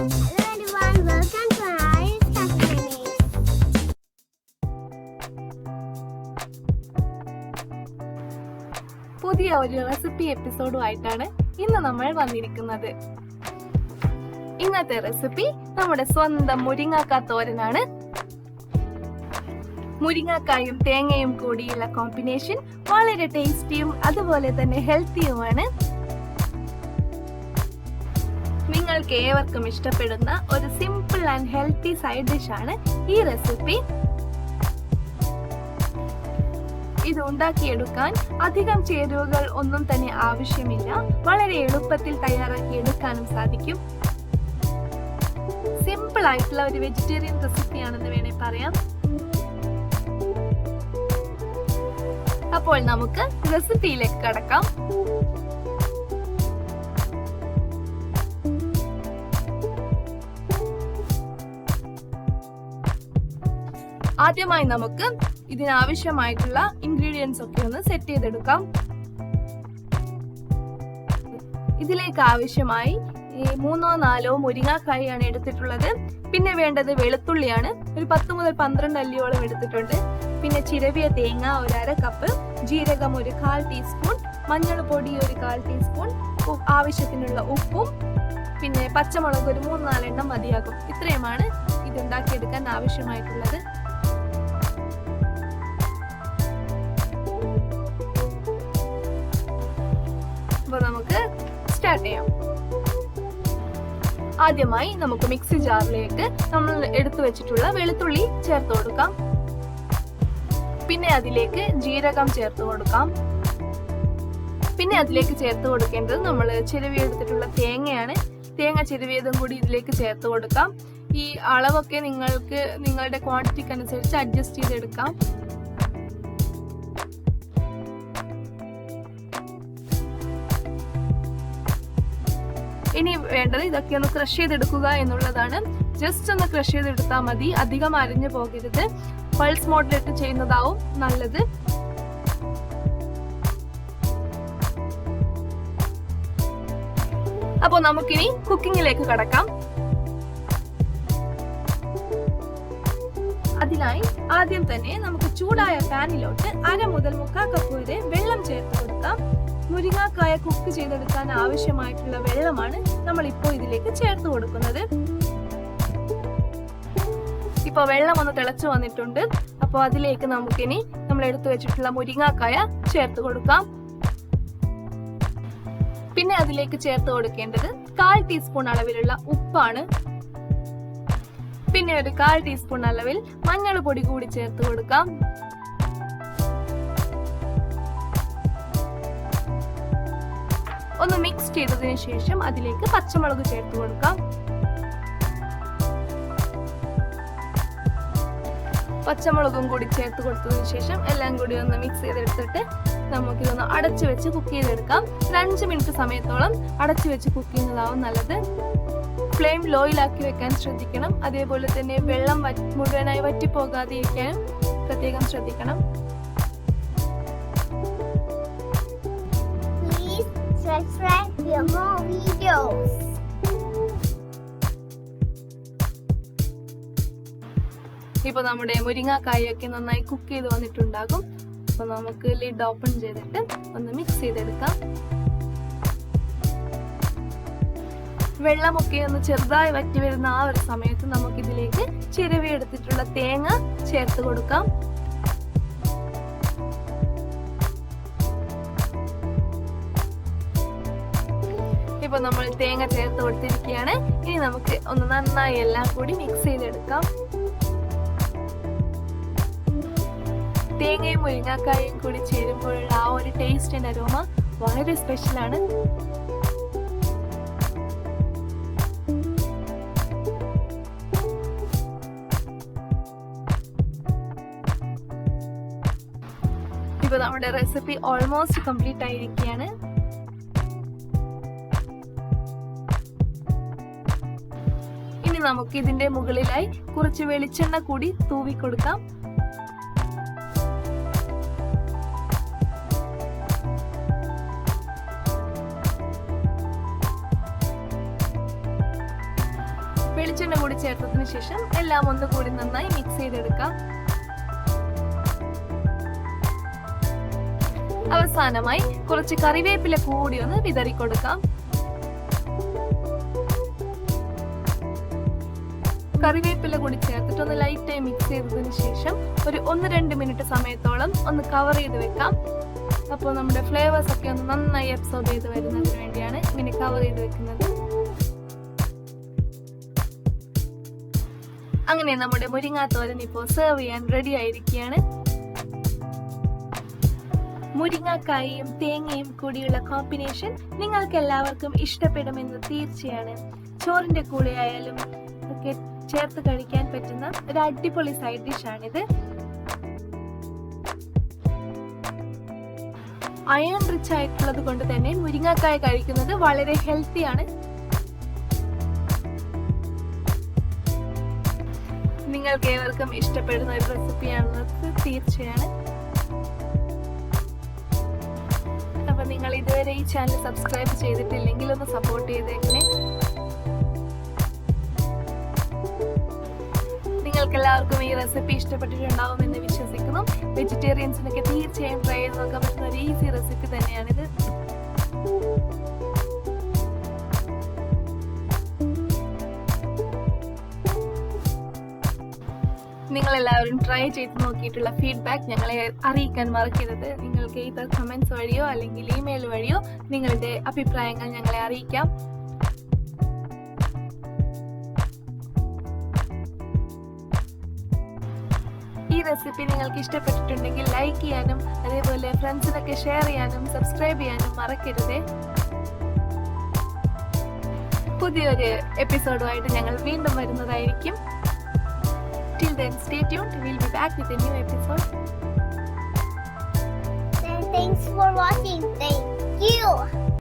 everyone, welcome to our Tasty. പുതിയ ഒരു recipe എപ്പിസോഡുമായിട്ടാണ് ഇന്ന് നമ്മൾ വന്നിരിക്കുന്നത്. ഇന്നത്തെ റെസിപ്പി നമ്മുടെ സ്വന്തം മുരിങ്ങാക്ക തോരനാണ്. മുരിങ്ങാക്കായും തേങ്ങയും കൂടിയുള്ള കോമ്പിനേഷൻ വളരെ ടേസ്റ്റിയും അതുപോലെ തന്നെ ഹെൽത്തിയുമാണ്. നിങ്ങൾക്ക് ഏവർക്കും ഇഷ്ടപ്പെടുന്ന ഒരു simple and healthy side dish ആണ് ഈ റെസിപ്പി. ഇത് ഉണ്ടാക്കിയെടുക്കാൻ അധികം ചേരുവകൾ ഒന്നും തന്നെ ആവശ്യമില്ല. വളരെ എളുപ്പത്തിൽ തയ്യാറാക്കി എടുക്കാനും സാധിക്കും. സിമ്പിൾ ആയിട്ടുള്ള ഒരു വെജിറ്റേറിയൻ റെസിപ്പിയാണെന്ന് വേണേ പറയാം. അപ്പോൾ നമുക്ക് റെസിപ്പിയിലേക്ക് കടക്കാം. ആദ്യമായി നമുക്ക് ഇതിനാവശ്യമായിട്ടുള്ള ഇൻഗ്രീഡിയൻസ് ഒക്കെ ഒന്ന് സെറ്റ് ചെയ്തെടുക്കാം. ഇതിലേക്ക് ആവശ്യമായി 3-4 മുരിങ്ങാക്കായാണ് എടുത്തിട്ടുള്ളത്. പിന്നെ വേണ്ടത് വെളുത്തുള്ളിയാണ്. ഒരു 10 മുതൽ 12 അല്ലിയോളം എടുത്തിട്ടുണ്ട്. പിന്നെ ചിരവിയ തേങ്ങ 1/2 കപ്പ്, ജീരകം 1/4 ടീസ്പൂൺ, മഞ്ഞൾപ്പൊടി 1/4 ടീസ്പൂൺ, ആവശ്യത്തിനുള്ള ഉപ്പും പിന്നെ പച്ചമുളക് ഒരു 3-4 എണ്ണം മതിയാകും. ഇത്രയുമാണ് ഇത് ഉണ്ടാക്കിയെടുക്കാൻ ആവശ്യമായിട്ടുള്ളത്. നമുക്ക് സ്റ്റാർട്ട് ചെയ്യാം. ആദ്യമായി നമുക്ക് മിക്സി ജാറിലേക്ക് നമ്മൾ എടുത്തു വെച്ചിട്ടുള്ള വെളുത്തുള്ളി ചേർത്ത് കൊടുക്കാം. പിന്നെ അതിലേക്ക് ജീരകം ചേർത്ത് കൊടുക്കാം. പിന്നെ അതിലേക്ക് ചേർത്ത് കൊടുക്കേണ്ടത് നമ്മൾ ചിരവിയെടുത്തിട്ടുള്ള തേങ്ങയാണ്. തേങ്ങ ചിരവിയതും കൂടി ഇതിലേക്ക് ചേർത്ത് കൊടുക്കാം. ഈ അളവൊക്കെ നിങ്ങൾക്ക് നിങ്ങളുടെ ക്വാണ്ടിറ്റിക്ക് അനുസരിച്ച് അഡ്ജസ്റ്റ് ചെയ്തെടുക്കാം. ഇനി വേണ്ടത് ഇതൊക്കെ ഒന്ന് ക്രഷ് ചെയ്തെടുക്കുക എന്നുള്ളതാണ്. ജസ്റ്റ് ഒന്ന് ക്രഷ് ചെയ്തെടുത്താൽ മതി. അധികം അരിഞ്ഞു പോകരുത്. പൾസ് മോഡിലിട്ട് ചെയ്യുന്നതാവും നല്ലത്. അപ്പോൾ നമുക്കിനി കുക്കിങ്ങിലേക്ക് കടക്കാം. അതിനായി ആദ്യം തന്നെ നമുക്ക് ചൂടായ പാനിലോട്ട് 1/2 മുതൽ 3/4 കപ്പ് വരെ വെള്ളം ചേർത്ത് കൊടുക്കാം. മുരിങ്ങാക്കായ കുക്ക് ചെയ്തെടുക്കാൻ ആവശ്യമായിട്ടുള്ള വെള്ളമാണ് നമ്മൾ ഇപ്പോൾ ഇതിലേക്ക് ചേർത്ത് കൊടുക്കുന്നത്. ഇപ്പൊ വെള്ളം ഒന്ന് തിളച്ചു വന്നിട്ടുണ്ട്. അപ്പോൾ അതിലേക്ക് നമുക്കിനി നമ്മൾ എടുത്തു വെച്ചിട്ടുള്ള മുരിങ്ങാക്കായ ചേർത്ത് കൊടുക്കാം. പിന്നെ അതിലേക്ക് ചേർത്ത് കൊടുക്കേണ്ടത് 1/4 ടീസ്പൂൺ അളവിലുള്ള ഉപ്പാണ്. പിന്നെ ഒരു 1/4 ടീസ്പൂൺ അളവിൽ മഞ്ഞൾപ്പൊടി കൂടി ചേർത്ത് കൊടുക്കാം. ഒന്ന് മിക്സ് ചെയ്തതിനു ശേഷം അതിലേക്ക് പച്ചമുളക് ചേർത്ത് കൊടുക്കാം. പച്ചമുളകും കൂടി ചേർത്ത് കൊടുത്തതിനു ശേഷം എല്ലാം കൂടി ഒന്ന് മിക്സ് ചെയ്തെടുത്തിട്ട് നമുക്കിതൊന്ന് അടച്ചു വെച്ച് കുക്ക് ചെയ്തെടുക്കാം. 5 മിനിറ്റ് സമയത്തോളം അടച്ചു വെച്ച് കുക്ക് ചെയ്യുന്നതാവും നല്ലത്. ഫ്ലെയിം ലോയിലാക്കി വെക്കാൻ ശ്രദ്ധിക്കണം. അതേപോലെ തന്നെ വെള്ളം മുഴുവനായി വറ്റിപ്പോകാതെ ഇരിക്കാനും പ്രത്യേകം ശ്രദ്ധിക്കണം. Subscribe for more videos. ഇപ്പൊ നമ്മുടെ മുരിങ്ങാക്കായൊക്കെ നന്നായി കുക്ക് ചെയ്ത് വന്നിട്ടുണ്ടാകും. അപ്പൊ നമുക്ക് ലിഡ് ഓപ്പൺ ചെയ്തിട്ട് ഒന്ന് മിക്സ് ചെയ്തെടുക്കാം. വെള്ളമൊക്കെ ഒന്ന് ചെറുതായി വറ്റി വരുന്ന ആ ഒരു സമയത്ത് നമുക്കിതിലേക്ക് ചിരവി എടുത്തിട്ടുള്ള തേങ്ങ ചേർത്ത് കൊടുക്കാം. ഇപ്പൊ നമ്മൾ തേങ്ങ ചേർത്ത് കൊടുത്തിരിക്കുകയാണ്. ഇനി നമുക്ക് ഒന്ന് നന്നായി എല്ലാം കൂടി മിക്സ് ചെയ്തെടുക്കാം. തേങ്ങയും മുരിങ്ങാക്കായും കൂടി ചേരുമ്പോഴുള്ള ആ ഒരു ടേസ്റ്റ് ആൻഡ് അരോമ വളരെ സ്പെഷ്യലാണ്. ഇപ്പൊ നമ്മുടെ റെസിപ്പി ഓൾമോസ്റ്റ് കംപ്ലീറ്റ് ആയിരിക്കുകയാണ്. ഇനി നമുക്ക് ഇതിന്റെ മുകളിലായി കുറച്ച് വെളിച്ചെണ്ണ കൂടി തൂവി കൊടുക്കാം. വെളിച്ചെണ്ണ കൂടി ചേർത്തതിന് ശേഷം എല്ലാം ഒന്നുകൂടി നന്നായി മിക്സ് ചെയ്തെടുക്കാം. അവസാനമായി കുറച്ച് കറിവേപ്പില കൂടി ഒന്ന് വിതറി കൊടുക്കാം. കറിവേപ്പില കൂടി ചേർത്തിട്ട് ഒന്ന് ലൈറ്റായി മിക്സ് ചെയ്തതിന് ശേഷം ഒരു 1-2 മിനിറ്റ് സമയത്തോളം ഒന്ന് കവർ ചെയ്ത് വെക്കാം. അപ്പോൾ നമ്മുടെ ഫ്ലേവേഴ്സ് ഒക്കെ ഒന്ന് നന്നായി അബ്സോർബ് ചെയ്ത് വരുന്നതിന് വേണ്ടിയാണ് ഇങ്ങനെ കവർ ചെയ്ത് വെക്കുന്നത്. അങ്ങനെ നമ്മുടെ മുരിങ്ങ തോരൻ ഇപ്പോൾ സെർവ് ചെയ്യാൻ റെഡി ആയിരിക്കുകയാണ്. മുരിങ്ങക്കായും തേങ്ങയും കൂടിയുള്ള കോമ്പിനേഷൻ നിങ്ങൾക്ക് എല്ലാവർക്കും ഇഷ്ടപ്പെടുമെന്ന് തീർച്ചയാണ്. ചോറിന്റെ കൂടെ ആയാലും ഒക്കെ ചേർത്ത് കഴിക്കാൻ പറ്റുന്ന ഒരു അടിപൊളി സൈഡ് ഡിഷ് ആണിത്. അയൺ റിച്ച് ആയിട്ടുള്ളത് കൊണ്ട് തന്നെ മുരിങ്ങക്കായ കഴിക്കുന്നത് വളരെ ഹെൽത്തിയാണ്. നിങ്ങൾക്ക് ഏവർക്കും ഇഷ്ടപ്പെടുന്ന ഒരു റെസിപ്പിയാണെന്നത് തീർച്ചയാണ്. അപ്പൊ നിങ്ങൾ ഇതുവരെ ഈ ചാനൽ സബ്സ്ക്രൈബ് ചെയ്തിട്ടില്ലെങ്കിൽ ഒന്ന് സപ്പോർട്ട് ചെയ്തേക്കണേ. നിങ്ങൾക്ക് എല്ലാവർക്കും ഈ റെസിപ്പി ഇഷ്ടപ്പെട്ടിട്ടുണ്ടാവും എന്ന് വിശ്വസിക്കുന്നു. വെജിറ്റേറിയൻസിനൊക്കെ തീർച്ചയായും ട്രൈ ചെയ്ത് നോക്കാൻ പറ്റുന്ന ഒരു ഈസി റെസിപ്പി തന്നെയാണിത്. നിങ്ങൾ എല്ലാവരും ട്രൈ ചെയ്ത് നോക്കിയിട്ടുള്ള ഫീഡ്ബാക്ക് ഞങ്ങളെ അറിയിക്കാൻ മറക്കരുത്. നിങ്ങൾക്ക് ഇത് കമന്റ്സ് വഴിയോ അല്ലെങ്കിൽ ഇമെയിൽ വഴിയോ നിങ്ങളുടെ അഭിപ്രായങ്ങൾ ഞങ്ങളെ അറിയിക്കാം. ഈ റെസിപ്പി നിങ്ങൾക്ക് ഇഷ്ടപ്പെട്ടിട്ടുണ്ടെങ്കിൽ ലൈക്ക് ചെയ്യാനും അതേപോലെ ഫ്രണ്ട്സിനൊക്കെ ഷെയർ ചെയ്യാനും സബ്സ്ക്രൈബ് ചെയ്യാനും മറക്കരുതേ. പുതിയൊരു എപ്പിസോഡുമായിട്ട് ഞങ്ങൾ വീണ്ടും വരുന്നതായിരിക്കും. Till then, stay tuned. We'll be back with a new episode. Thanks for watching. Thank you.